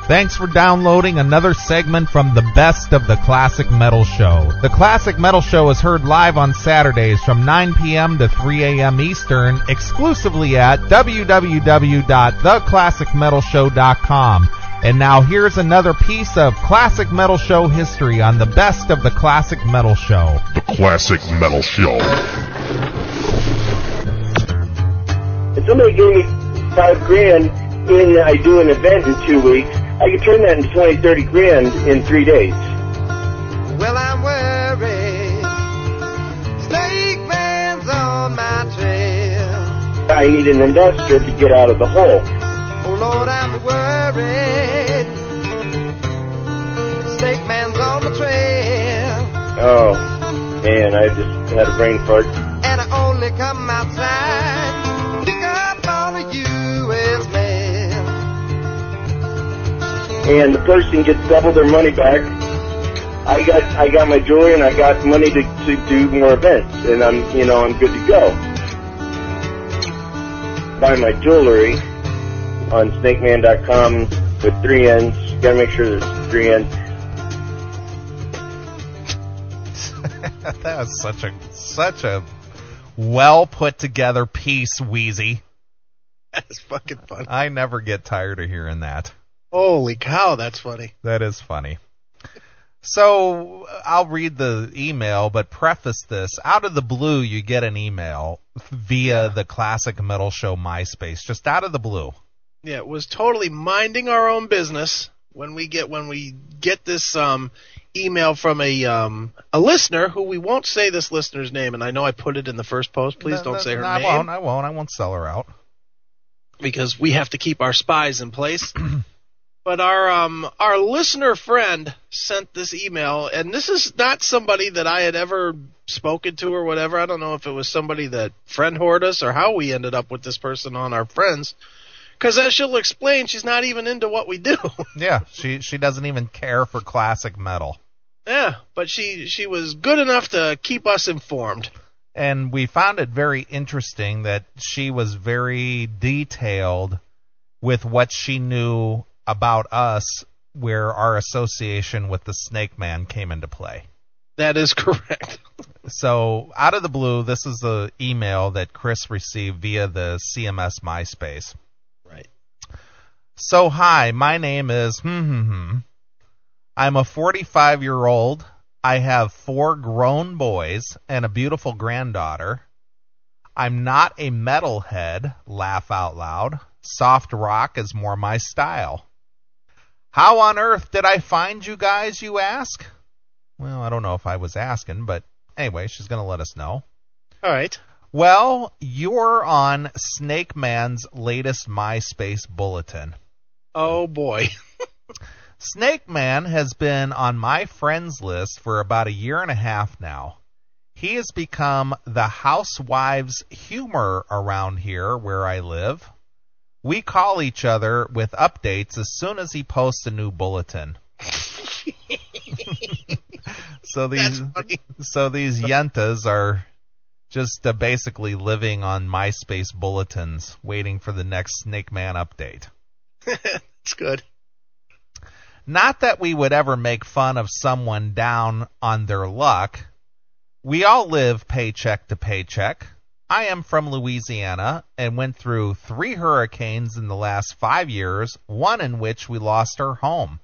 Thanks for downloading another segment from the Best of the Classic Metal Show. The Classic Metal Show is heard live on Saturdays from 9 p.m. to 3 a.m. Eastern, exclusively at www.theclassicmetalshow.com. And now here's another piece of Classic Metal Show history on the Best of the Classic Metal Show. The Classic Metal Show. If somebody gave me $5,000 and I do an event in 2 weeks, I could turn that into 20, 30 grand in 3 days. Well, I'm worried. Snakemann's on my trail. I need an investor to get out of the hole. Oh, Lord, I'm worried. Snakemann's on the trail. Oh, man, I just had a brain fart. And I only come outside, pick up all of U.S. mail. And the person gets double their money back. I got my jewelry and I got money to do more events, and I'm good to go. Buy my jewelry on Snakemannn.com with 3 N's. You gotta make sure there's 3 N's. That was such a well put together piece, Wheezy. That's fucking funny. I never get tired of hearing that. Holy cow, that's funny. That is funny. So I'll read the email, but preface this. Out of the blue, you get an email via the Classic Metal Show MySpace, just out of the blue. Yeah, it was totally minding our own business when we get this email from a listener who we won't say this listener's name, and I know I put it in the first post. Please don't say her name. I won't sell her out. Because we have to keep our spies in place. But our listener friend sent this email, and this is not somebody that I had ever spoken to or whatever. I don't know if it was somebody that friend hoarded us or how we ended up with this person on our friends. Because as she'll explain, she's not even into what we do. Yeah, she doesn't even care for classic metal. Yeah, but she was good enough to keep us informed. And we found it very interesting that she was very detailed with what she knew about us, where our association with the Snakemannn came into play. That is correct. So, out of the blue, this is the email that Chris received via the CMS MySpace. Right. So, hi, my name is I'm a 45-year-old. I have 4 grown boys and a beautiful granddaughter. I'm not a metalhead, laugh out loud. Soft rock is more my style. How on earth did I find you guys, you ask? Well, I don't know if I was asking, but anyway, she's going to let us know. All right. Well, you're on Snakemann's latest MySpace bulletin. Oh, boy. Snakemannn has been on my friends list for about 1.5 years now. He has become the housewives' humor around here where I live. We call each other with updates as soon as he posts a new bulletin. So these yentas are just basically living on MySpace bulletins, waiting for the next Snakemannn update. That's good. Not that we would ever make fun of someone down on their luck. We all live paycheck to paycheck. I am from Louisiana and went through 3 hurricanes in the last 5 years, one in which we lost our home.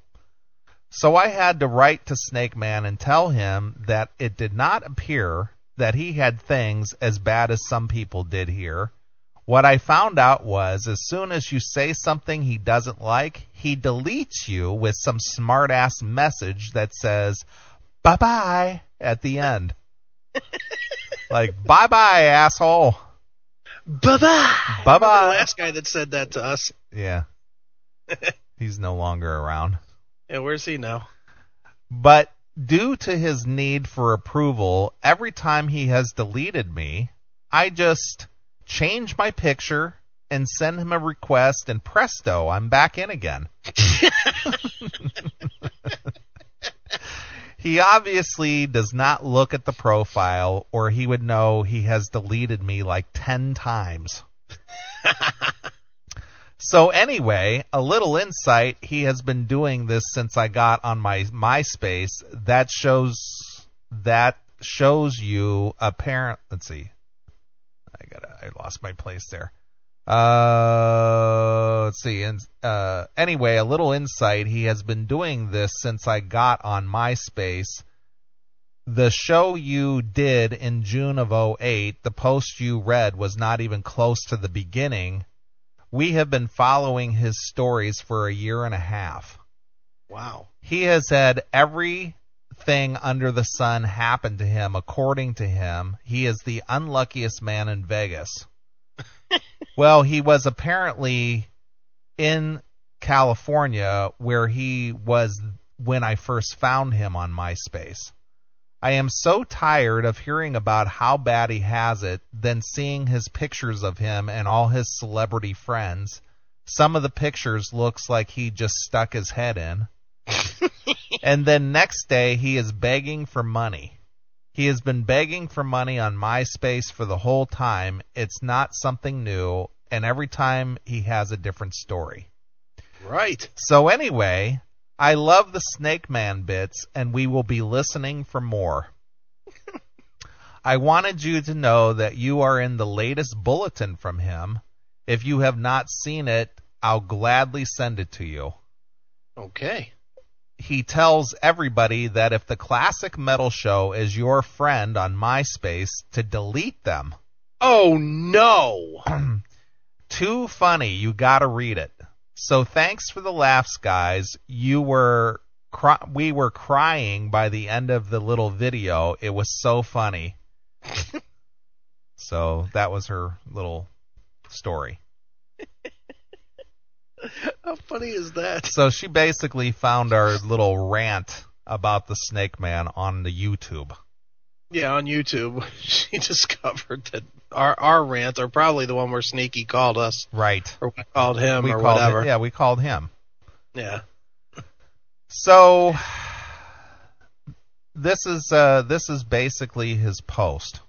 So I had to write to Snakemannn and tell him that it did not appear that he had things as bad as some people did here. What I found out was as soon as you say something he doesn't like, he deletes you with some smart-ass message that says, bye-bye, at the end. Like, bye-bye, asshole. Bye-bye. Bye-bye. The last guy that said that to us. Yeah. He's no longer around. Yeah, where's he now? But due to his need for approval, every time he has deleted me, I just change my picture and send him a request, and presto, I'm back in again. He obviously does not look at the profile, or he would know he has deleted me like 10 times. So anyway, a little insight. He has been doing this since I got on my MySpace. That shows you apparent. Let's see. I lost my place there. Let's see. Anyway, a little insight. He has been doing this since I got on MySpace. The show you did in June of 2008, the post you read was not even close to the beginning. We have been following his stories for a year and a half. Wow. He has had everything under the sun happen to him, according to him. He is the unluckiest man in Vegas. Well, he was apparently in California, where he was when I first found him on MySpace. I am so tired of hearing about how bad he has it, then seeing his pictures of him and all his celebrity friends. Some of the pictures looks like he just stuck his head in. And then next day he is begging for money. He has been begging for money on MySpace for the whole time. It's not something new, and every time he has a different story. Right. So anyway, I love the Snakemannn bits, and we will be listening for more. I wanted you to know that you are in the latest bulletin from him. If you have not seen it, I'll gladly send it to you. Okay. He tells everybody that if the Classic Metal Show is your friend on MySpace, to delete them. Oh, no. Too funny. You gotta read it. So thanks for the laughs, guys. We were crying by the end of the little video. It was so funny. So that was her little story. How funny is that? So she basically found our little rant about the Snakemannn on the YouTube. Yeah, on YouTube, she discovered that our rant, or probably the one where Sneaky called us. Right. Or we called him, whatever. Yeah, we called him. Yeah. So this is basically his post.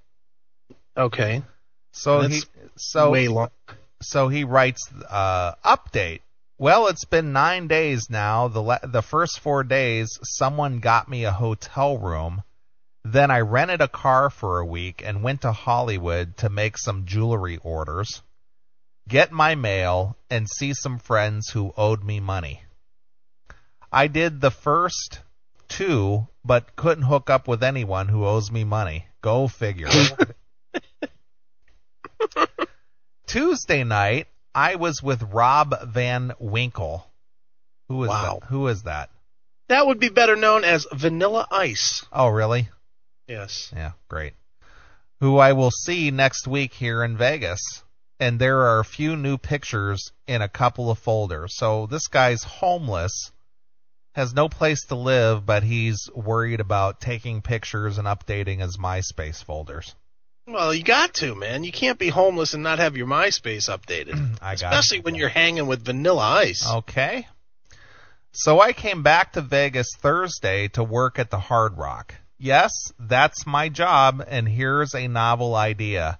Okay. So way long. So he writes, update. Well, it's been 9 days now. The first 4 days, someone got me a hotel room. Then I rented a car for a week and went to Hollywood to make some jewelry orders, get my mail, and see some friends who owed me money. I did the first 2, but couldn't hook up with anyone who owes me money. Go figure. Tuesday night, I was with Rob Van Winkle. Who is that? Who is that? That would be better known as Vanilla Ice. Oh, really? Yes. Yeah, great. Who I will see next week here in Vegas. And there are a few new pictures in a couple of folders. So this guy's homeless, has no place to live, but he's worried about taking pictures and updating his MySpace folders. Well, you got to, man. You can't be homeless and not have your MySpace updated. Especially when you're hanging with Vanilla Ice. Okay. So I came back to Vegas Thursday to work at the Hard Rock. Yes, that's my job, and here's a novel idea.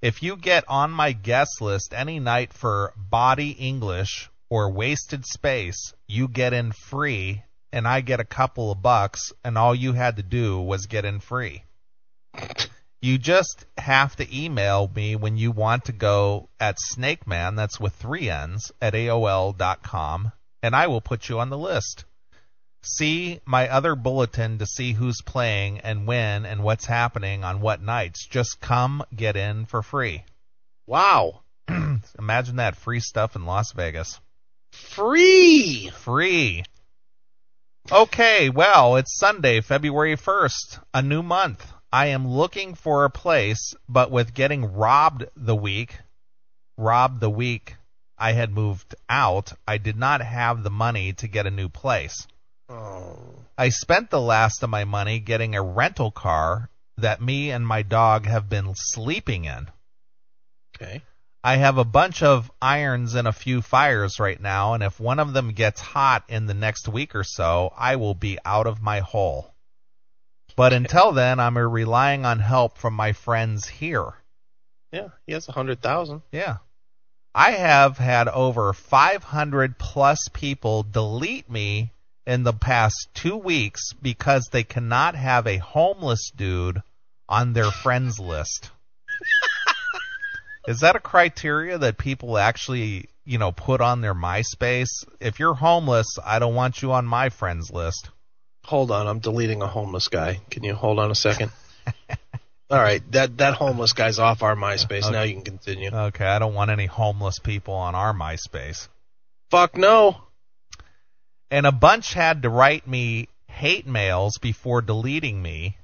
If you get on my guest list any night for Body English or Wasted Space, you get in free, and I get a couple of bucks, and all you had to do was get in free. You just have to email me when you want to go at Snakemannn, that's with 3 N's, at AOL.com, and I will put you on the list. See my other bulletin to see who's playing and when and what's happening on what nights. Just come get in for free. Wow. Imagine that, free stuff in Las Vegas. Free! Free. Okay, well, it's Sunday, February 1st, a new month. I am looking for a place, but with getting robbed the week I had moved out, I did not have the money to get a new place. Oh. I spent the last of my money getting a rental car that me and my dog have been sleeping in. Okay. I have a bunch of irons in a few fires right now, and if one of them gets hot in the next week or so, I will be out of my hole. But until then, I'm relying on help from my friends here. Yeah, he has 100,000. Yeah. I have had over 500 plus people delete me in the past 2 weeks because they cannot have a homeless dude on their friends list. Is that a criteria that people actually, put on their MySpace? If you're homeless, I don't want you on my friends list. Hold on, I'm deleting a homeless guy. Can you hold on a second? All right, that homeless guy's off our MySpace. Okay. Now you can continue. Okay, I don't want any homeless people on our MySpace. Fuck no. And a bunch had to write me hate mails before deleting me.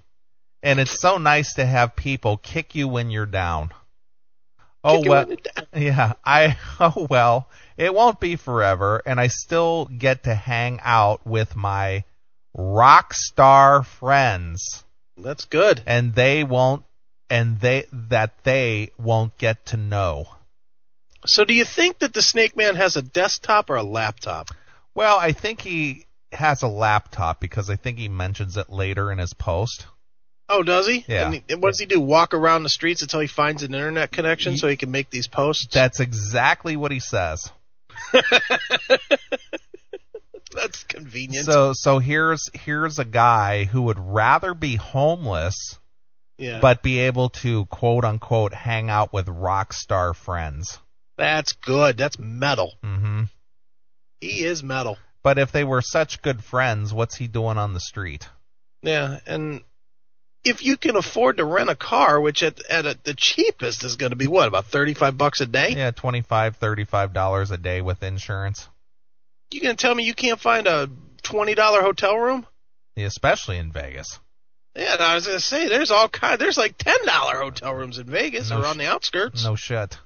And it's so nice to have people kick you when you're down. Oh, well, yeah, oh, well, it won't be forever, and I still get to hang out with my rock star friends. That's good. And they won't get to know. So do you think that the Snakemannn has a desktop or a laptop? Well, I think he has a laptop because I think he mentions it later in his post. Oh, does he? Yeah. And what does he do? Walk around the streets until he finds an internet connection so he can make these posts? That's exactly what he says. That's convenient. So here's a guy who would rather be homeless, but be able to quote unquote hang out with rock star friends. That's good. That's metal. Mm-hmm. He is metal. But if they were such good friends, what's he doing on the street? Yeah, and if you can afford to rent a car, which at the cheapest is going to be what, about $35 a day? Yeah, $25, $35 a day with insurance. You gonna tell me you can't find a $20 hotel room? Yeah, especially in Vegas. Yeah, I was gonna say there's all kind. There's like $10 hotel rooms in Vegas or on the outskirts. No shit.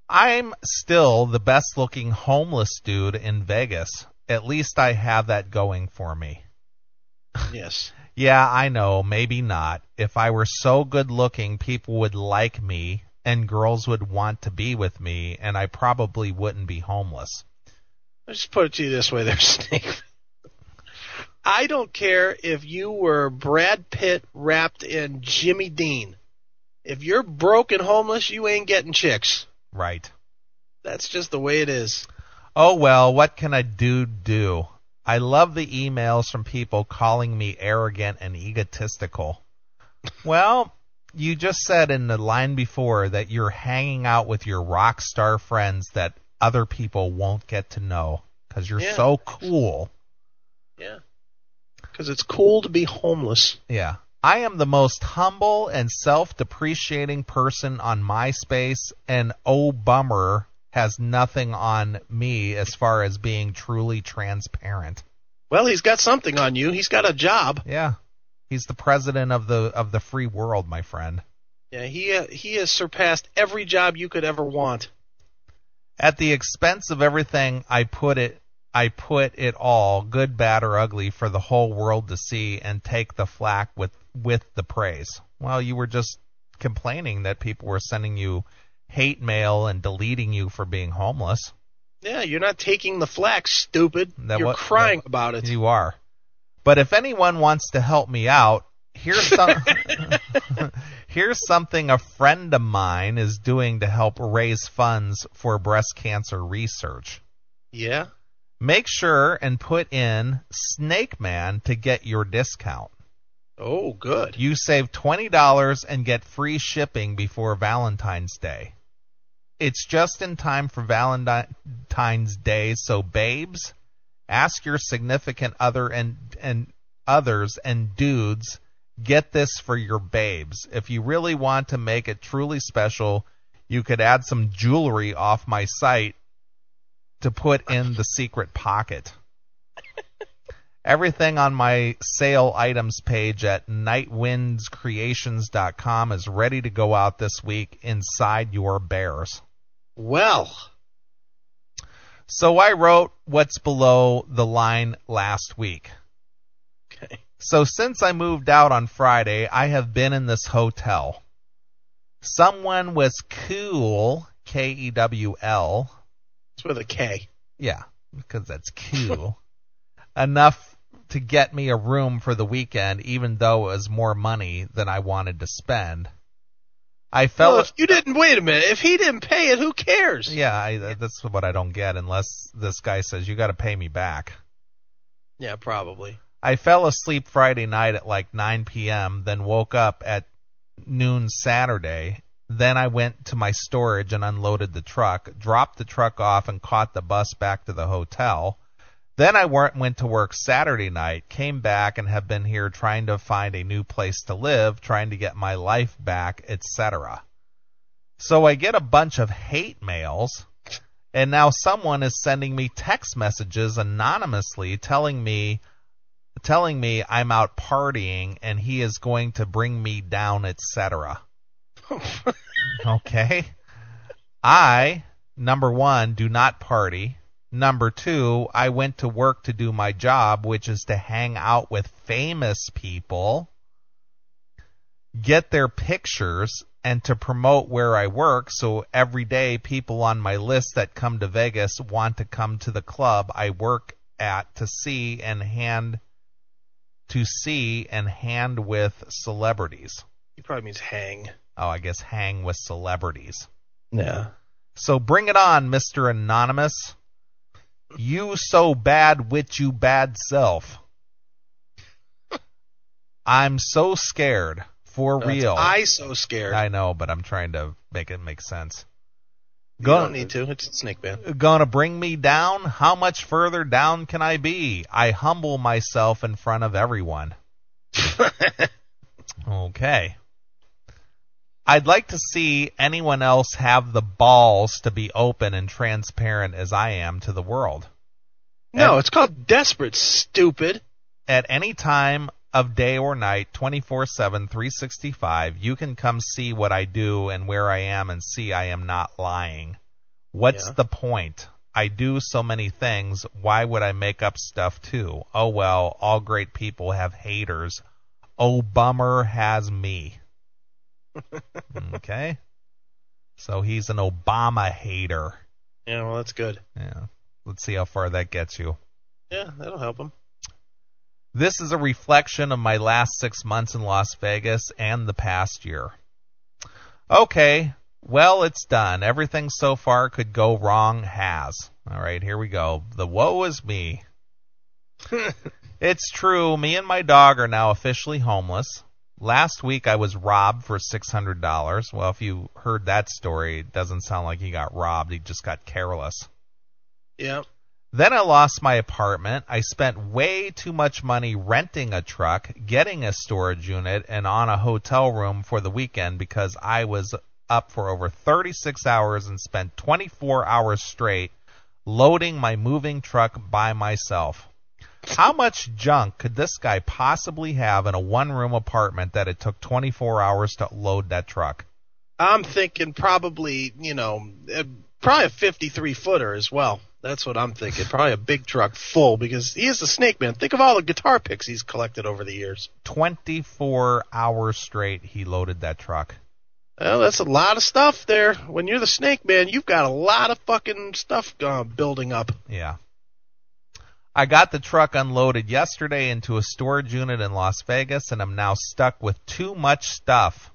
I'm still the best looking homeless dude in Vegas. At least I have that going for me. Yes. Yeah, I know, maybe not. If I were so good looking, people would like me and girls would want to be with me, and I probably wouldn't be homeless. Let's just put it to you this way there, Snake. I don't care if you were Brad Pitt wrapped in Jimmy Dean. If you're broke and homeless, you ain't getting chicks. Right. That's just the way it is. Oh, well, what can a dude do? I love the emails from people calling me arrogant and egotistical. Well, you just said in the line before that you're hanging out with your rock star friends that other people won't get to know because you're so cool. Yeah. Because it's cool to be homeless. Yeah. I am the most humble and self-depreciating person on MySpace, and oh, bummer, has nothing on me as far as being truly transparent. Well, he's got something on you. He's got a job. Yeah. He's the president of the free world, my friend. Yeah, he has surpassed every job you could ever want. At the expense of everything, I put it all, good, bad, or ugly, for the whole world to see and take the flack with the praise. Well, you were just complaining that people were sending you hate mail and deleting you for being homeless. Yeah, you're not taking the flack, stupid. You're crying about it. You are. But if anyone wants to help me out, here's something a friend of mine is doing to help raise funds for breast cancer research. Yeah? Make sure and put in Snakemannn to get your discount. Oh, good. You save $20 and get free shipping before Valentine's Day. It's just in time for Valentine's Day, so babes, ask your significant other and others and dudes, get this for your babes. If you really want to make it truly special, you could add some jewelry off my site to put in the secret pocket. Everything on my sale items page at nightwindscreations.com is ready to go out this week inside your bears. Well. So I wrote what's below the line last week. Okay. So since I moved out on Friday, I have been in this hotel. Someone was cool, Kewl. It's with a K. Yeah, because that's cool. Enough to get me a room for the weekend, even though it was more money than I wanted to spend. Well, if you didn't, wait a minute. If he didn't pay it, who cares? Yeah, that's what I don't get unless this guy says you got to pay me back. Yeah, probably. I fell asleep Friday night at like 9 p.m., then woke up at noon Saturday. Then I went to my storage and unloaded the truck, dropped the truck off, and caught the bus back to the hotel. Then I went to work Saturday night, came back, and have been here trying to find a new place to live, trying to get my life back, etc. So I get a bunch of hate mails, and now someone is sending me text messages anonymously telling me I'm out partying and he is going to bring me down, etc. Okay. I, number one, do not party. Number two, I went to work to do my job, which is to hang out with famous people, get their pictures, and to promote where I work, so every day people on my list that come to Vegas want to come to the club I work at to see and hand with celebrities. He probably means hang. Oh, I guess hang with celebrities. Yeah. So bring it on, Mr. Anonymous. You so bad with you bad self. I'm so scared. For real. I so scared. I know, but I'm trying to make it make sense. You don't need to. It's Snakemannn. Gonna bring me down? How much further down can I be? I humble myself in front of everyone. Okay. I'd like to see anyone else have the balls to be open and transparent as I am to the world. No, it's called desperate, stupid. At any time of day or night, 24/7, 365, you can come see what I do and where I am and see I am not lying. What's the point? I do so many things. Why would I make up stuff too? Oh well, all great people have haters. Oh, bummer has me. Okay. So he's an Obama hater. Yeah, well, that's good. Yeah. Let's see how far that gets you. Yeah, that'll help him. This is a reflection of my last 6 months in Las Vegas and the past year. Okay, well, it's done. Everything so far could go wrong has. All right, here we go. The woe is me. It's true. Me and my dog are now officially homeless. Last week I was robbed for $600. Well, if you heard that story, it doesn't sound like he got robbed. He just got careless. Yeah. Then I lost my apartment. I spent way too much money renting a truck, getting a storage unit, and on a hotel room for the weekend because I was up for over 36 hours and spent 24 hours straight loading my moving truck by myself. How much junk could this guy possibly have in a one-room apartment that it took 24 hours to load that truck? I'm thinking probably, probably a 53-footer as well. That's what I'm thinking. Probably a big truck full because he is a Snakemannn. Think of all the guitar picks he's collected over the years. 24 hours straight he loaded that truck. Well, that's a lot of stuff there. When you're the Snakemannn, you've got a lot of fucking stuff building up. Yeah. I got the truck unloaded yesterday into a storage unit in Las Vegas, and I'm now stuck with too much stuff.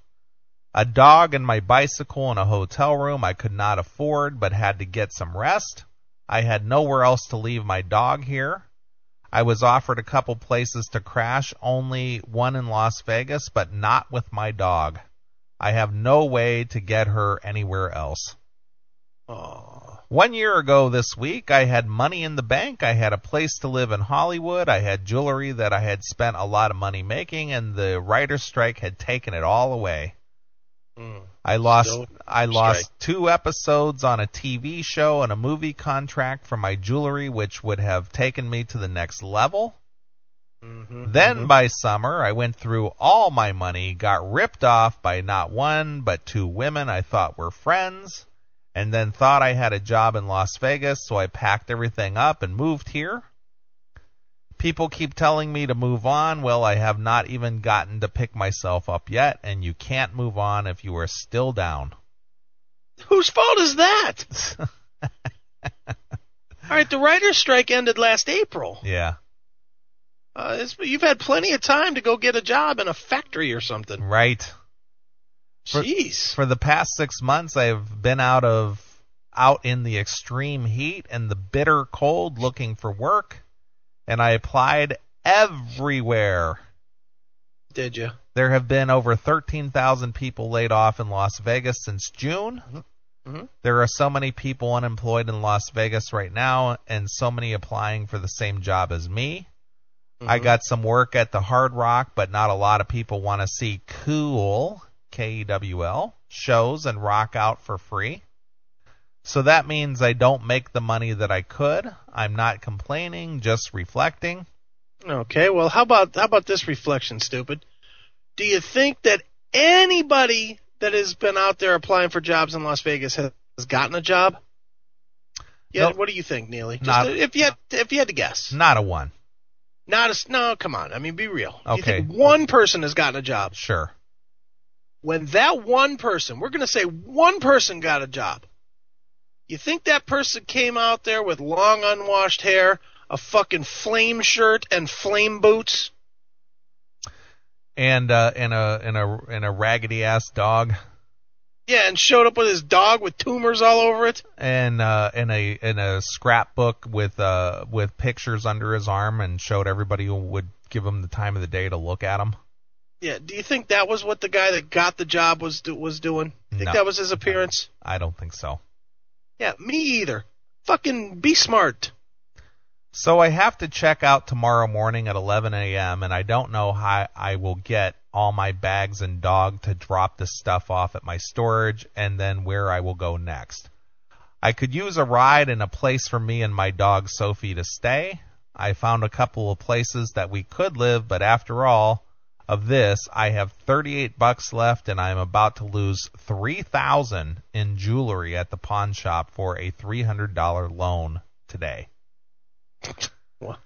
A dog and my bicycle in a hotel room I could not afford, but had to get some rest. I had nowhere else to leave my dog here. I was offered a couple places to crash, only one in Las Vegas, but not with my dog. I have no way to get her anywhere else. Oh. 1 year ago this week, I had money in the bank. I had a place to live in Hollywood. I had jewelry that I had spent a lot of money making, and the writer's strike had taken it all away. I lost 2 episodes on a TV show and a movie contract for my jewelry, which would have taken me to the next level. Then by summer, I went through all my money, got ripped off by not one but 2 women I thought were friends, and then thought I had a job in Las Vegas, so I packed everything up and moved here. People keep telling me to move on. Well, I have not even gotten to pick myself up yet, and you can't move on if you are still down. Whose fault is that? All right, the writer's strike ended last April. Yeah. You've had plenty of time to go get a job in a factory or something. Right. Jeez. For the past 6 months, I've been out in the extreme heat and the bitter cold looking for work, and I applied everywhere. Did you? There have been over 13,000 people laid off in Las Vegas since June. Mm-hmm. There are so many people unemployed in Las Vegas right now, and so many applying for the same job as me. Mm-hmm. I got some work at the Hard Rock, but not a lot of people want to see cool, Kewl, shows and rock out for free. So that means I don't make the money that I could. I'm not complaining, just reflecting. Okay, well, how about this reflection, stupid? Do you think that anybody that has been out there applying for jobs in Las Vegas has gotten a job? Yeah, Nope. What do you think, Neely? Not- If you had to guess. Not a one. No, come on. I mean, be real. Do you Okay. think one person has gotten a job? Sure. When that one person, we're going to say one person got a job, you think that person came out there with long unwashed hair, a fucking flame shirt, and flame boots? And in a raggedy ass dog. Yeah, and showed up with his dog with tumors all over it? And in a scrapbook with pictures under his arm, and showed everybody who would give him the time of the day to look at him. Yeah, do you think that was what the guy that got the job was doing? Think No. that was his appearance? I don't think so. Yeah, me either. Fucking be smart. So I have to check out tomorrow morning at 11 a.m., and I don't know how I will get all my bags and dog to drop this stuff off at my storage, and then where I will go next. I could use a ride and a place for me and my dog Sophie to stay. I found a couple of places that we could live, but after all of this, I have $38 left, and I'm about to lose $3,000 in jewelry at the pawn shop for a $300 loan today. What?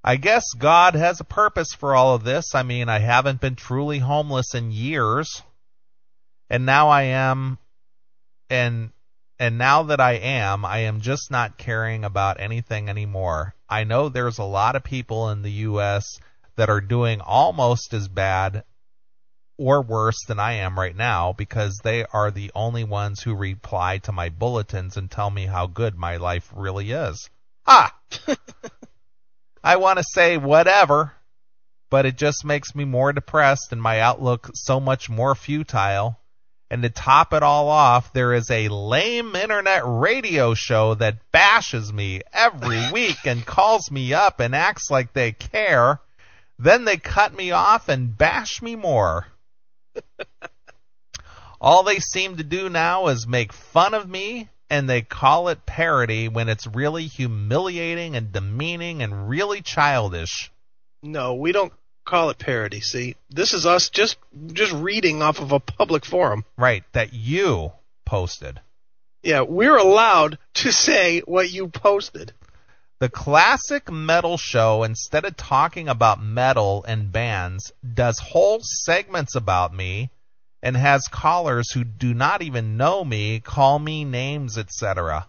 I guess God has a purpose for all of this. I mean, I haven't been truly homeless in years, and now I am, and now that I am just not caring about anything anymore. I know there's a lot of people in the U.S. that are doing almost as bad or worse than I am right now, because they are the only ones who reply to my bulletins and tell me how good my life really is. Ah! I want to say whatever, but it just makes me more depressed and my outlook so much more futile. And to top it all off, there is a lame internet radio show that bashes me every week and calls me up and acts like they care. Then they cut me off and bash me more. All they seem to do now is make fun of me, and they call it parody when it's really humiliating and demeaning and really childish. No, we don't call it parody, see? This is us just reading off of a public forum. Right, that you posted. Yeah, we're allowed to say what you posted. The classic metal show, instead of talking about metal and bands, does whole segments about me and has callers who do not even know me call me names, etc.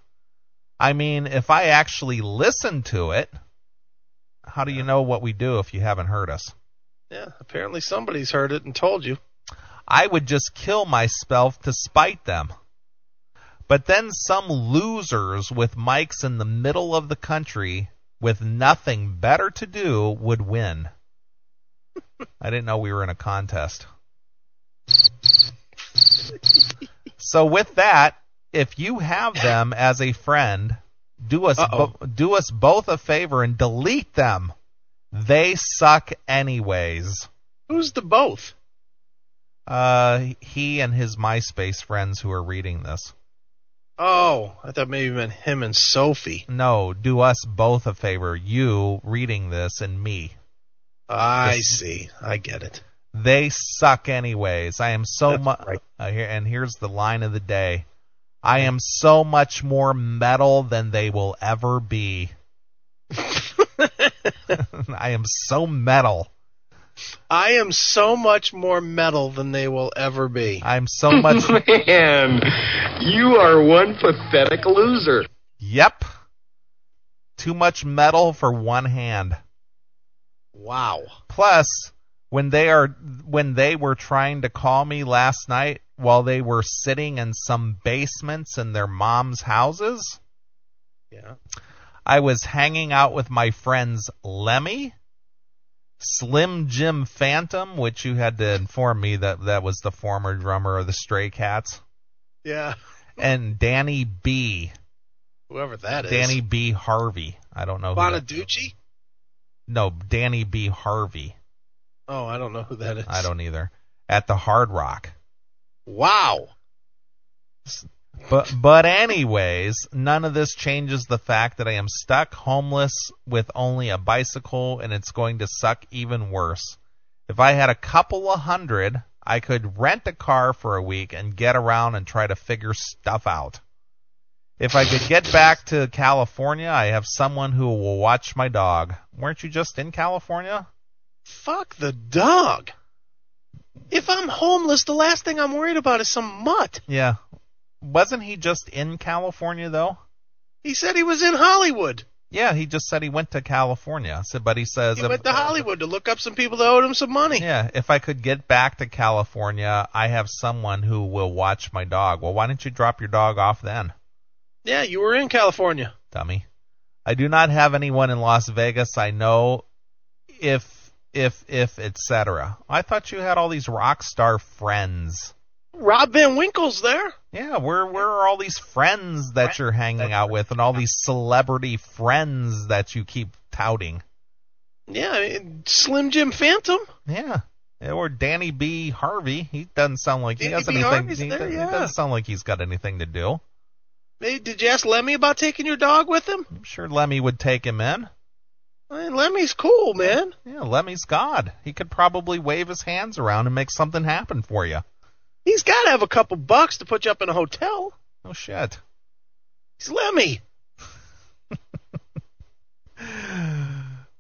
I mean, if I actually listen to it, how do you know what we do if you haven't heard us? Yeah, apparently somebody's heard it and told you. I would just kill myself to spite them. But then some losers with mics in the middle of the country with nothing better to do would win. I didn't know we were in a contest. So with that, if you have them as a friend, do us both a favor and delete them. They suck anyways. Who's the both? He and his MySpace friends who are reading this. Oh, I thought maybe you meant him and Sophie. No, do us both a favor. You reading this and me. I see. I get it. They suck anyways. I am so much. Right. And here's the line of the day. I am so much more metal than they will ever be. I am so metal. I am so much more metal than they will ever be. I'm so much. Man, you are one pathetic loser. Yep. Too much metal for one hand. Wow. Plus, when they were trying to call me last night while they were sitting in some basements in their mom's houses. Yeah. I was hanging out with my friends Lemmy, Slim Jim Phantom, which you had to inform me that was the former drummer of the Stray Cats, Yeah. and Danny B. Whoever that is. Danny B. Harvey. I don't know who that is. Bonaducci? No, Danny B. Harvey. Oh, I don't know who that is. I don't either. At the Hard Rock. Wow. But anyways, none of this changes the fact that I am stuck homeless with only a bicycle, and it's going to suck even worse. If I had a couple of hundred, I could rent a car for a week and get around and try to figure stuff out. If I could get back to California, I have someone who will watch my dog. Weren't you just in California? Fuck the dog. If I'm homeless, the last thing I'm worried about is some mutt. Yeah. Wasn't he just in California, though? He said he was in Hollywood. Yeah, he just said he went to California. But he says... He went to Hollywood to look up some people that owed him some money. Yeah, if I could get back to California, I have someone who will watch my dog. Well, why didn't you drop your dog off then? Yeah, you were in California. Dummy. I do not have anyone in Las Vegas I know, if, etc. I thought you had all these rock star friends. Rob Van Winkle's there. Yeah, where are all these friends that you're hanging out with and all these celebrity friends that you keep touting? Yeah, Slim Jim Phantom. Yeah. Or Danny B. Harvey. He doesn't sound like he has anything. He doesn't sound like he's got anything to do. Hey, did you ask Lemmy about taking your dog with him? I'm sure Lemmy would take him in. I mean, Lemmy's cool, man. Yeah, Lemmy's God. He could probably wave his hands around and make something happen for you. He's got to have a couple bucks to put you up in a hotel. Oh, shit. He's Lemmy.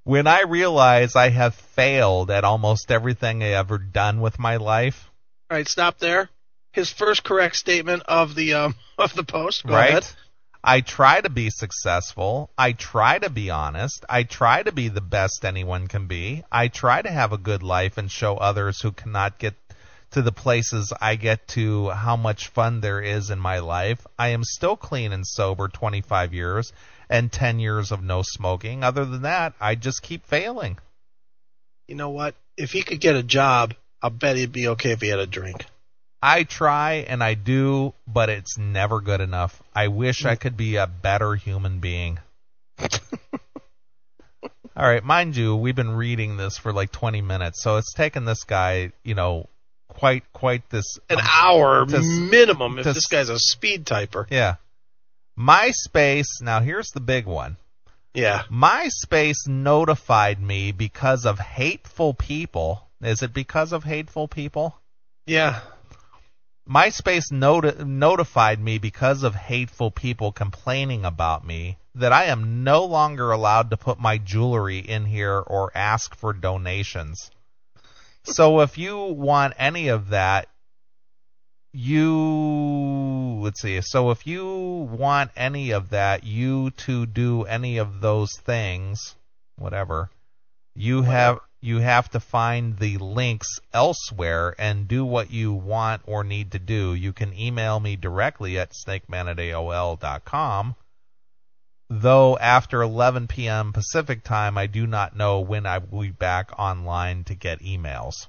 When I realize I have failed at almost everything I ever done with my life. All right, stop there. His first correct statement of the post. Go right? ahead. I try to be successful. I try to be honest. I try to be the best anyone can be. I try to have a good life and show others who cannot get to the places I get to how much fun there is in my life. I am still clean and sober 25 years and 10 years of no smoking. Other than that, I just keep failing. You know what? If he could get a job, I'll bet he'd be okay if he had a drink. I try and I do, but it's never good enough. I wish I could be a better human being. All right, mind you, we've been reading this for like 20 minutes, so it's taken this guy, quite this... An hour minimum if this guy's a speed typer. Yeah. MySpace, now here's the big one. Yeah. MySpace notified me because of hateful people. Is it because of hateful people? Yeah. MySpace notified me because of hateful people complaining about me that I am no longer allowed to put my jewelry in here or ask for donations. So if you want any of that, So if you want any of that, you to do any of those things, whatever, you have to find the links elsewhere and do what you want or need to do. You can email me directly at snakeman@aol.com. Though after 11 p.m. Pacific time, I do not know when I will be back online to get emails.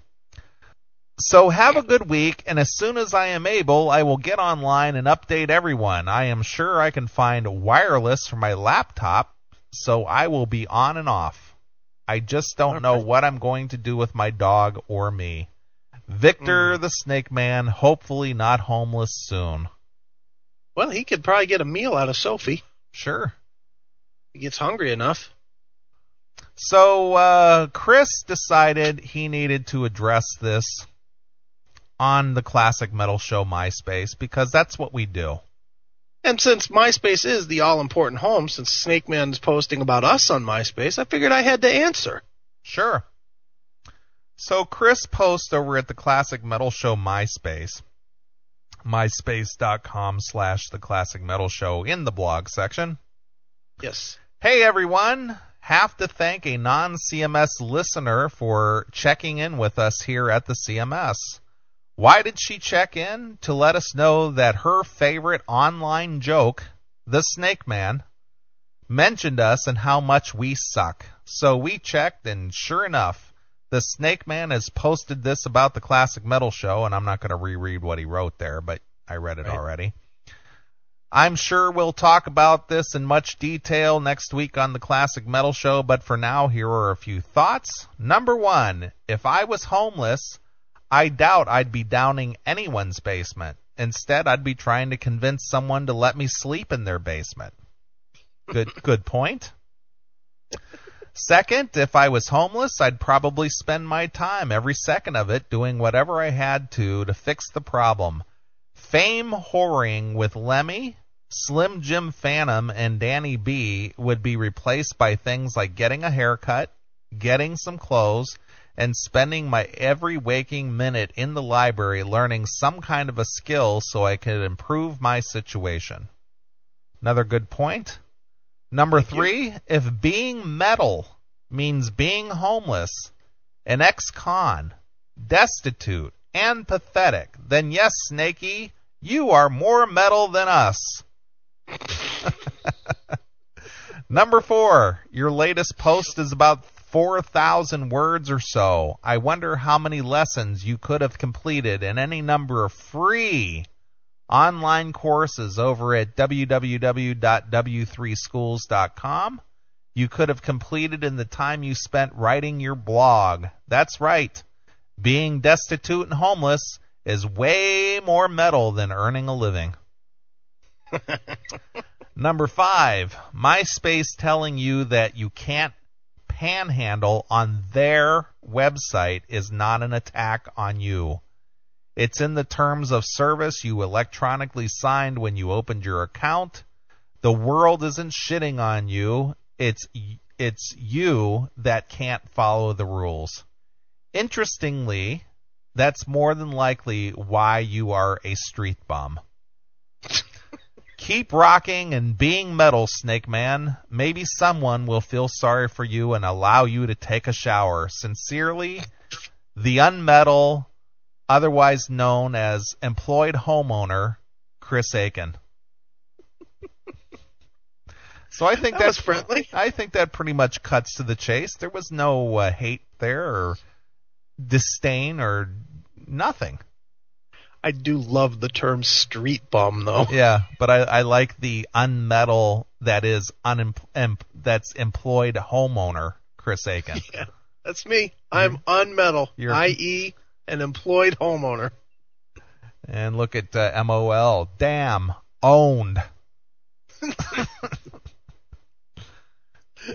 So have a good week, and as soon as I am able, I will get online and update everyone. I am sure I can find wireless for my laptop, so I will be on and off. I just don't know what I'm going to do with my dog or me. Victor the Snake Man, hopefully not homeless soon. Well, he could probably get a meal out of Sophie. Sure. He gets hungry enough. So Chris decided he needed to address this on the Classic Metal Show MySpace, because that's what we do. And since MySpace is the all-important home, since Snakemannn is posting about us on MySpace, I figured I had to answer. Sure. So Chris posts over at the Classic Metal Show MySpace, myspace.com/The Classic Metal Show, in the blog section. Yes. Hey everyone, have to thank a non-CMS listener for checking in with us here at the CMS. Why did she check in? To let us know that her favorite online joke, the Snakemannn, mentioned us and how much we suck. So we checked, and sure enough, the Snakemannn has posted this about the Classic Metal Show, and I'm not going to reread what he wrote there, but I read it already. I'm sure we'll talk about this in much detail next week on the Classic Metal Show, but for now, here are a few thoughts. Number one, if I was homeless, I doubt I'd be downing anyone's basement. Instead, I'd be trying to convince someone to let me sleep in their basement. Good point. Second, if I was homeless, I'd probably spend my time, every second of it, doing whatever I had to fix the problem. Fame whoring with Lemmy, Slim Jim Phantom, and Danny B would be replaced by things like getting a haircut, getting some clothes, and spending my every waking minute in the library learning some kind of a skill so I could improve my situation. Another good point. Number three, if being metal means being homeless, an ex-con, destitute, and pathetic, then yes, Snakey, you are more metal than us. Number four, your latest post is about 4,000 words or so. I wonder how many lessons you could have completed in any number of free online courses over at www.w3schools.com you could have completed in the time you spent writing your blog. That's right. Being destitute and homeless is way more metal than earning a living. Number five, MySpace telling you that you can't panhandle on their website is not an attack on you. It's in the terms of service you electronically signed when you opened your account. The world isn't shitting on you. It's you that can't follow the rules. Interestingly, that's more than likely why you are a street bum. Keep rocking and being metal, Snakemannn. Maybe someone will feel sorry for you and allow you to take a shower. Sincerely, the unmetal, otherwise known as employed homeowner, Chris Aiken. So I think that was friendly. I think that pretty much cuts to the chase. There was no hate there or disdain or nothing. I do love the term street bum, though. Yeah, but I like the unmetal that is that's employed homeowner, Chris Aiken. Yeah, that's me. I'm unmetal, i.e. an employed homeowner. And look at MOL. Damn. Owned.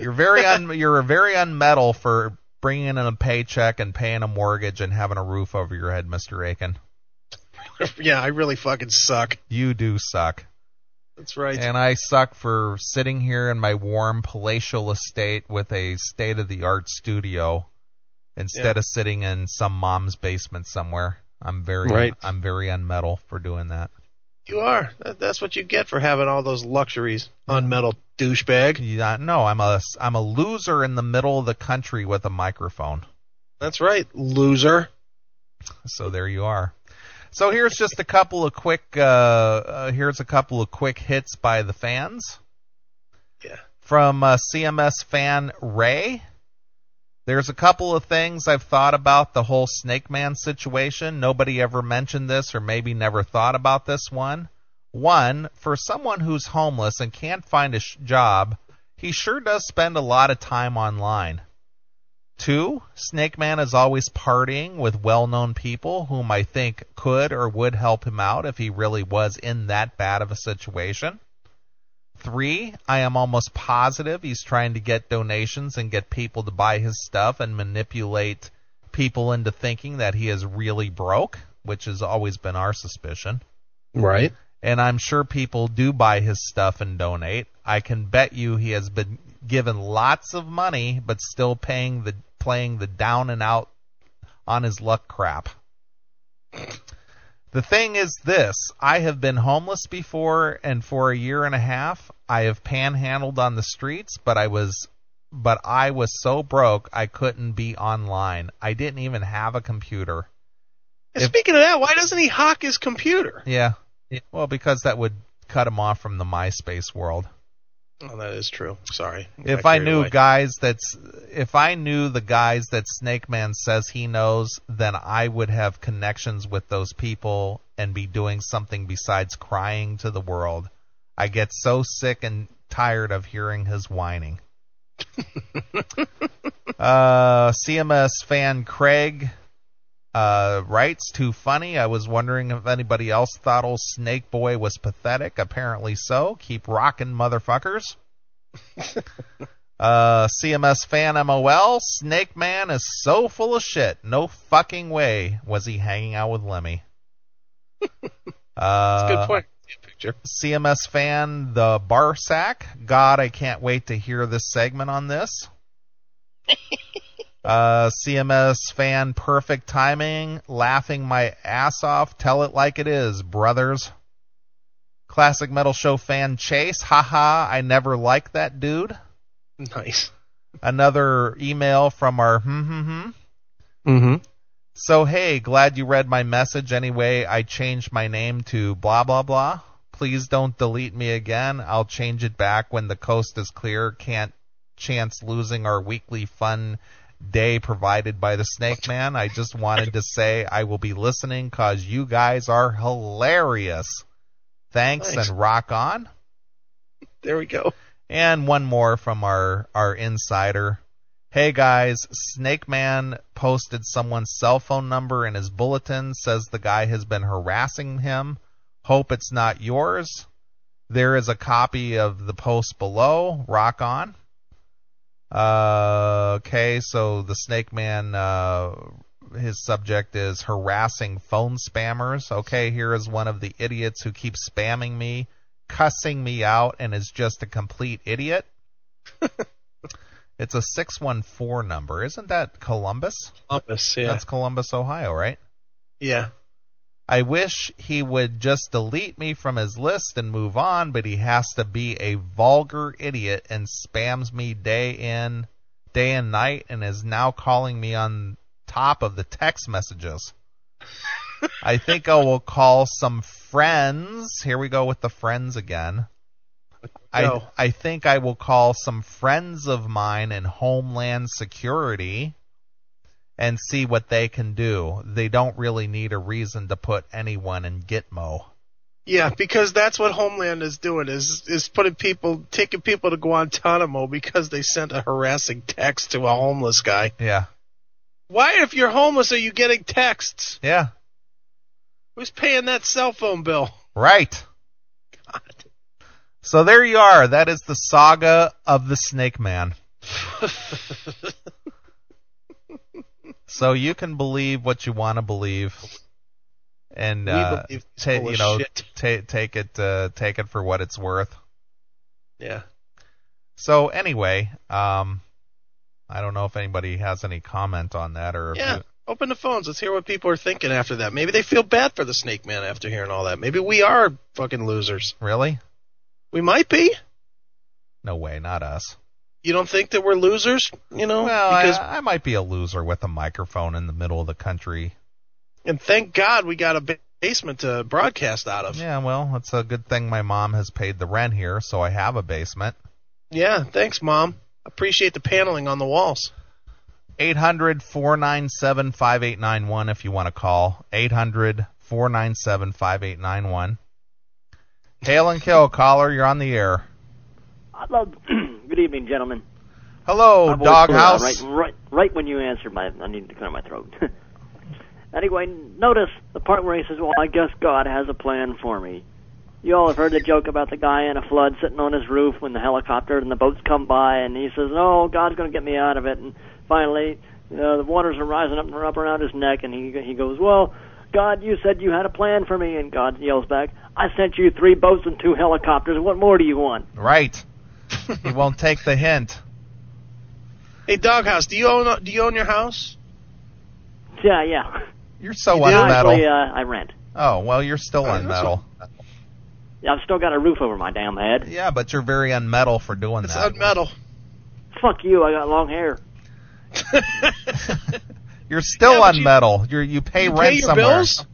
You're very unmetal for bringing in a paycheck and paying a mortgage and having a roof over your head, Mr. Aiken. Yeah, I really fucking suck. You do suck. That's right. And I suck for sitting here in my warm palatial estate with a state-of-the-art studio instead of sitting in some mom's basement somewhere. I'm very unmetal for doing that. You are. That's what you get for having all those luxuries, unmetal douchebag. Yeah, no, I'm a loser in the middle of the country with a microphone. That's right, loser. So there you are. So here's just a couple of quick hits by the fans. Yeah. From CMS fan Ray. There's a couple of things I've thought about the whole Snakemannn situation. Nobody ever mentioned this or maybe never thought about this one. One, for someone who's homeless and can't find a job, he sure does spend a lot of time online. Two, Snakemannn is always partying with well-known people whom I think could or would help him out if he really was in that bad of a situation. Three, I am almost positive he's trying to get donations and get people to buy his stuff and manipulate people into thinking that he is really broke, which has always been our suspicion. Right. And I'm sure people do buy his stuff and donate. I can bet you he has been given lots of money but still playing the down and out on his luck crap. The thing is this, I have been homeless before, and for a year and a half, I have panhandled on the streets, but I was so broke I couldn't be online. I didn't even have a computer. And speaking of that, why doesn't he hawk his computer? Yeah. Well, because that would cut him off from the MySpace world. Oh, that is true. Sorry. If I knew the guys that Snakemannn says he knows, then I would have connections with those people and be doing something besides crying to the world. I get so sick and tired of hearing his whining. CMS fan Craig writes, too funny. I was wondering if anybody else thought old Snake Boy was pathetic. Apparently so. Keep rocking, motherfuckers. CMS fan MOL, Snakemannn is so full of shit. No fucking way was he hanging out with Lemmy. That's a good point. Picture. CMS fan the Barsack. God, I can't wait to hear this segment on this. CMS fan perfect timing, laughing my ass off. Tell it like it is, brothers. Classic Metal Show fan Chase, haha, I never liked that dude. Nice. Another email from our So hey, glad you read my message. Anyway, I changed my name to blah blah blah. Please don't delete me again. I'll change it back when the coast is clear. Can't chance losing our weekly fun day provided by the Snakemannn. I just wanted to say I will be listening cause you guys are hilarious. Thanks. And rock on. There we go. And one more from our insider. Hey guys, Snakemannn posted someone's cell phone number in his bulletin, says the guy has been harassing him. Hope it's not yours. There is a copy of the post below. Rock on. Okay, so the Snakemannn, his subject is harassing phone spammers. Okay, here is one of the idiots who keeps spamming me, cussing me out, and is just a complete idiot. It's a 614 number. Isn't that Columbus? Columbus, yeah. That's Columbus, Ohio, right? Yeah. I wish he would just delete me from his list and move on, but he has to be a vulgar idiot and spams me day and night and is now calling me on top of the text messages. I think I will call some friends. Here we go with the friends again. I think I will call some friends of mine in Homeland Security and see what they can do. They don't really need a reason to put anyone in Gitmo. Yeah, because that's what Homeland is doing, is taking people to Guantanamo because they sent a harassing text to a homeless guy. Yeah. Why, if you're homeless, are you getting texts? Yeah. Who's paying that cell phone bill? Right. God. So there you are. That is the saga of the Snakemannn. So you can believe what you want to believe, and take it for what it's worth. Yeah. So anyway, I don't know if anybody has any comment on that or. Yeah. Open the phones. Let's hear what people are thinking after that. Maybe they feel bad for the Snakemannn after hearing all that. Maybe we are fucking losers. Really? We might be. No way, not us. You don't think that we're losers? You know? Well, because I might be a loser with a microphone in the middle of the country. And thank God we got a basement to broadcast out of. Yeah, well, it's a good thing my mom has paid the rent here, so I have a basement. Yeah, thanks, Mom. Appreciate the paneling on the walls. 800-497-5891 if you want to call. 800-497-5891. Hail and kill, caller. You're on the air. Good evening, gentlemen. Hello, Doghouse. Right when you answered, I need to clear my throat. Anyway, notice the part where he says, well, I guess God has a plan for me. You all have heard the joke about the guy in a flood sitting on his roof when the helicopter and the boats come by, and he says, oh, God's going to get me out of it. And finally, the waters are rising up around his neck, and he goes, well, God, you said you had a plan for me. And God yells back, I sent you 3 boats and 2 helicopters. What more do you want? Right. He won't take the hint. Hey, Doghouse, do you own your house? Yeah. You're so unmetal. Actually, I rent. Oh, well, you're still unmetal. Yeah, I've still got a roof over my damn head. Yeah, but you're very unmetal for doing that. It's unmetal. Fuck you, I got long hair. You're still Yeah, but on metal. You pay you rent pay your somewhere. bills?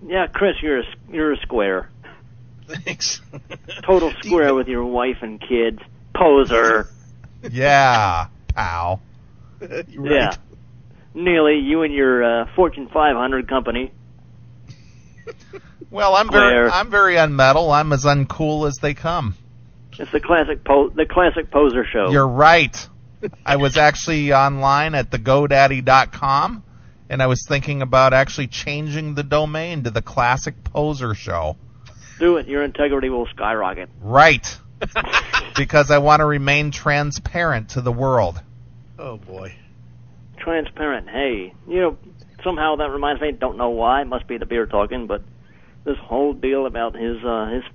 Yeah, Chris, you're a square. Thanks. Total square with your wife and kids. Poser. Yeah, pal. You're right. Yeah. Neely, you and your Fortune 500 company. Well, I'm very unmetal. I'm as uncool as they come. It's the classic poser show. You're right. I was actually online at thegodaddy.com, and I was thinking about actually changing the domain to the Classic Poser Show. Do it. Your integrity will skyrocket. Right. Because I want to remain transparent to the world. Oh, boy. Transparent. Hey, somehow that reminds me, don't know why, must be the beer talking, but this whole deal about his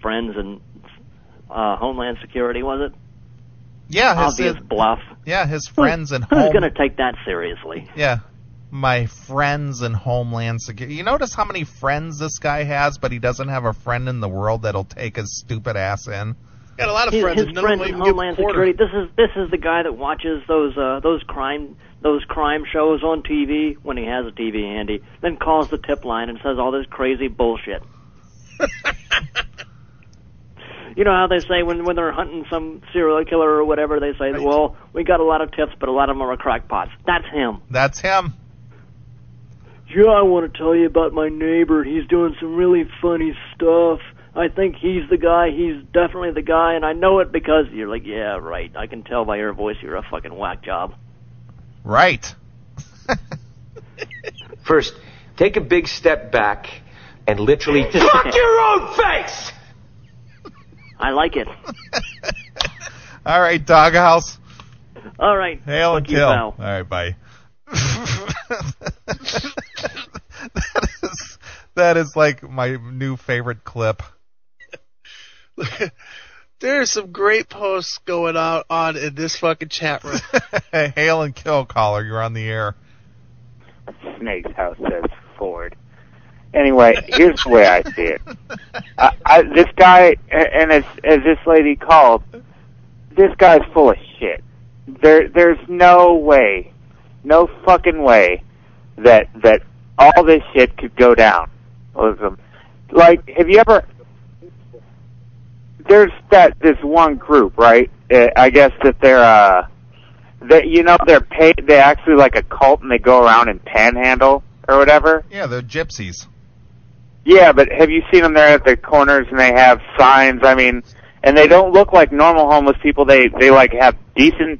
friends and Homeland Security, was it? Yeah, obvious bluff. Yeah, his friends and Who's going to take that seriously? Yeah, my friends in Homeland Security. You notice how many friends this guy has, but he doesn't have a friend in the world that'll take his stupid ass in. Got a lot of friends. His friend in Homeland Security. This is the guy that watches those crime shows on TV when he has a TV handy. Then calls the tip line and says all this crazy bullshit. You know how they say when they're hunting some serial killer or whatever, they say, well, we got a lot of tips, but a lot of them are crackpots. That's him. That's him. Yeah, I want to tell you about my neighbor. He's doing some really funny stuff. I think he's the guy. He's definitely the guy, and I know it because you're like, yeah, right. I can tell by your voice you're a fucking whack job. Right. First, take a big step back and literally fuck your own face! I like it. All right, Doghouse. All right. Hail and Fuck you, kill. pal. All right, bye. That is like my new favorite clip. There's some great posts going on in this fucking chat room. Hail and kill, caller. You're on the air. Snake's house says Ford. Anyway, here's the way I see it. This guy, and as this lady called, this guy's full of shit. There's no way, no fucking way that all this shit could go down. Like, have you ever? There's this one group, right? I guess that they're paid. They actually like a cult, and they go around and panhandle or whatever. Yeah, they're gypsies. Yeah, but have you seen them there at the corners and they have signs? I mean, and they don't look like normal homeless people. They like have decent.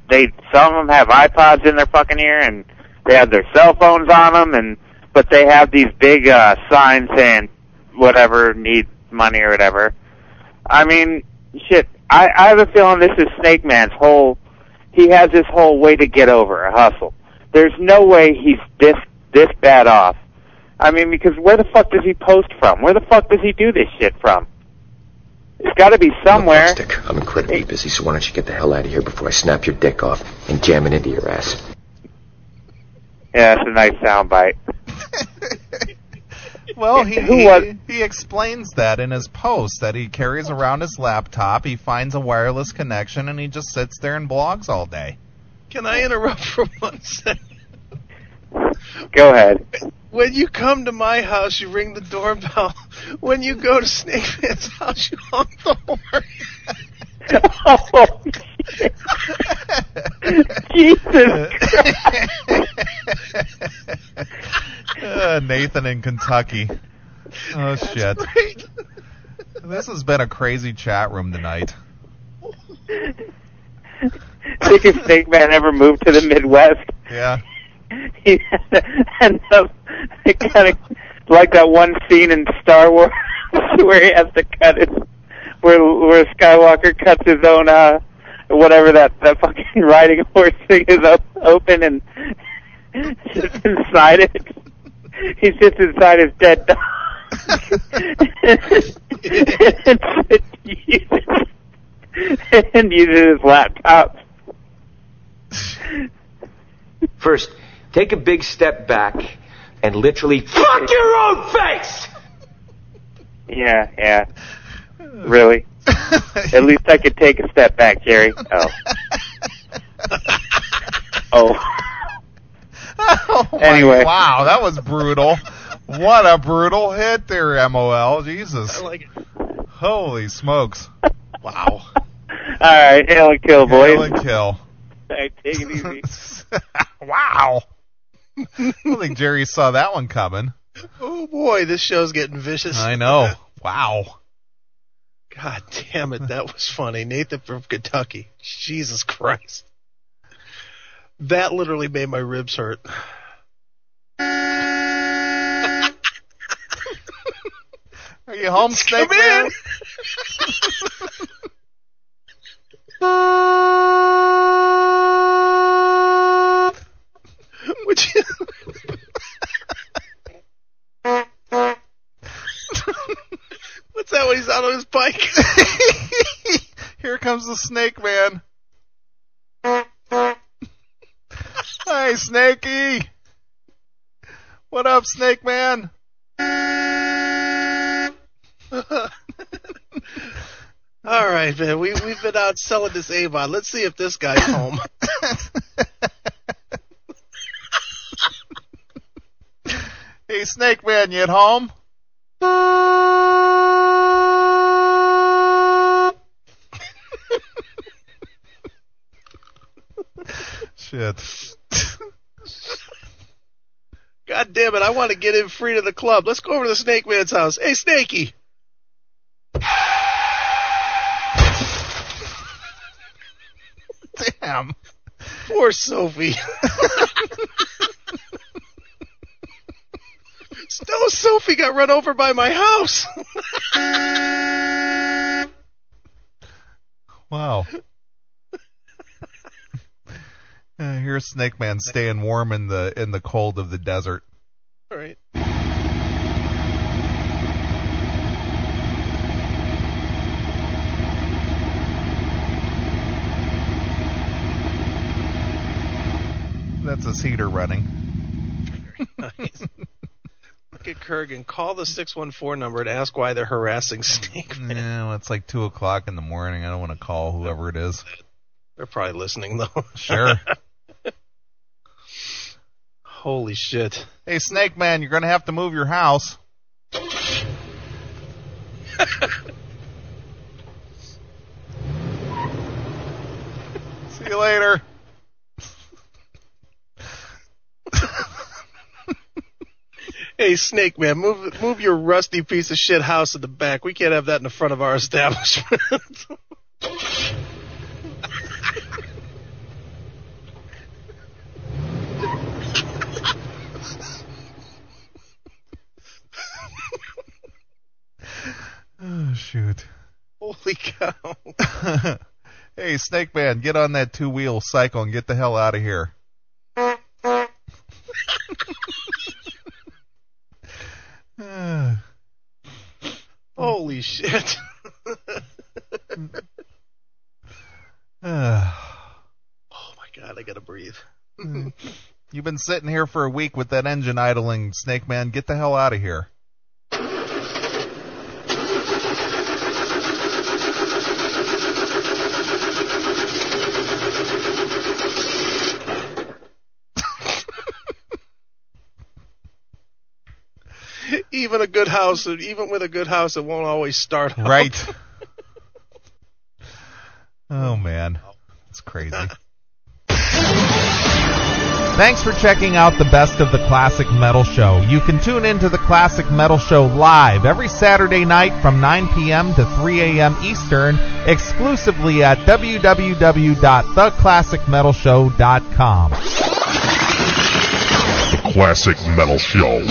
Some of them have iPods in their fucking ear and they have their cell phones on them, but they have these big signs saying whatever, need money or whatever. I mean, shit. I have a feeling this is Snakemann's whole. He has this whole way to get over, a hustle. There's no way he's this bad off. I mean, because where the fuck does he post from? Where the fuck does he do this shit from? It's got to be somewhere. Look, I'm incredibly busy, so why don't you get the hell out of here before I snap your dick off and jam it into your ass? Yeah, that's a nice soundbite. Well, he explains that in his post, that he carries around his laptop, he finds a wireless connection, and he just sits there and blogs all day. Can I interrupt for 1 second? Go ahead. When you come to my house, you ring the doorbell. When you go to Snakemann's house, you honk the horn. Oh, shit. Jesus Christ. Nathan in Kentucky. Oh, shit. Great. This has been a crazy chat room tonight. Think if Snakemann ever moved to the Midwest? Yeah. He ends up kind of like that one scene in Star Wars where he has to cut his, where Skywalker cuts his own whatever that fucking riding horse thing is open and sits inside it. He sits inside his dead dog and uses his laptop. First, take a big step back and literally fuck your own face! Yeah. Really? At least I could take a step back, Jerry. Oh. Anyway. Wow, that was brutal. What a brutal hit there, MOL. Jesus. I like it. Holy smokes. Wow. All right, hail and kill, boys. Hail and kill. All right, take it easy. Wow. I don't think Jerry saw that one coming. Oh, boy, this show's getting vicious. I know. Wow. God damn it, that was funny. Nathan from Kentucky. Jesus Christ. That literally made my ribs hurt. Are you home, Snake Come Man? in. Would you... What's that when he's out on his bike? Here comes the Snake Man. Hi, Snakey. What up, Snake Man? All right, man. We've been out selling this Avon. Let's see if this guy's home. Hey, Snake Man, you at home? Shit. God damn it, I want to get in free to the club. Let's go over to the Snake Man's house. Hey, Snakey. Damn. Poor Sophie. No, Sophie got run over by my house. Wow. Here's Snake Man staying warm in the cold of the desert. All right. That's his heater running. Nice. Look at Kurgan. Call the 614 number and ask why they're harassing Snake Man. Yeah, well, it's like 2 o'clock in the morning. I don't want to call whoever it is. They're probably listening, though. Sure. Holy shit. Hey, Snake Man, you're going to have to move your house. See you later. Hey, Snake Man, move your rusty piece of shit house in the back. We can't have that in the front of our establishment. Oh, shoot. Holy cow. Hey, Snake Man, get on that 2-wheel cycle and get the hell out of here. Holy shit. Oh my god, I gotta breathe. You've been sitting here for a week with that engine idling, Snake Man. Get the hell out of here. Even with a good house, it won't always start up. Right. Oh, man. It's crazy. Thanks for checking out the Best of the Classic Metal Show. You can tune into the Classic Metal Show live every Saturday night from 9 p.m. to 3 a.m. Eastern, exclusively at www.theclassicmetalshow.com. The Classic Metal Show.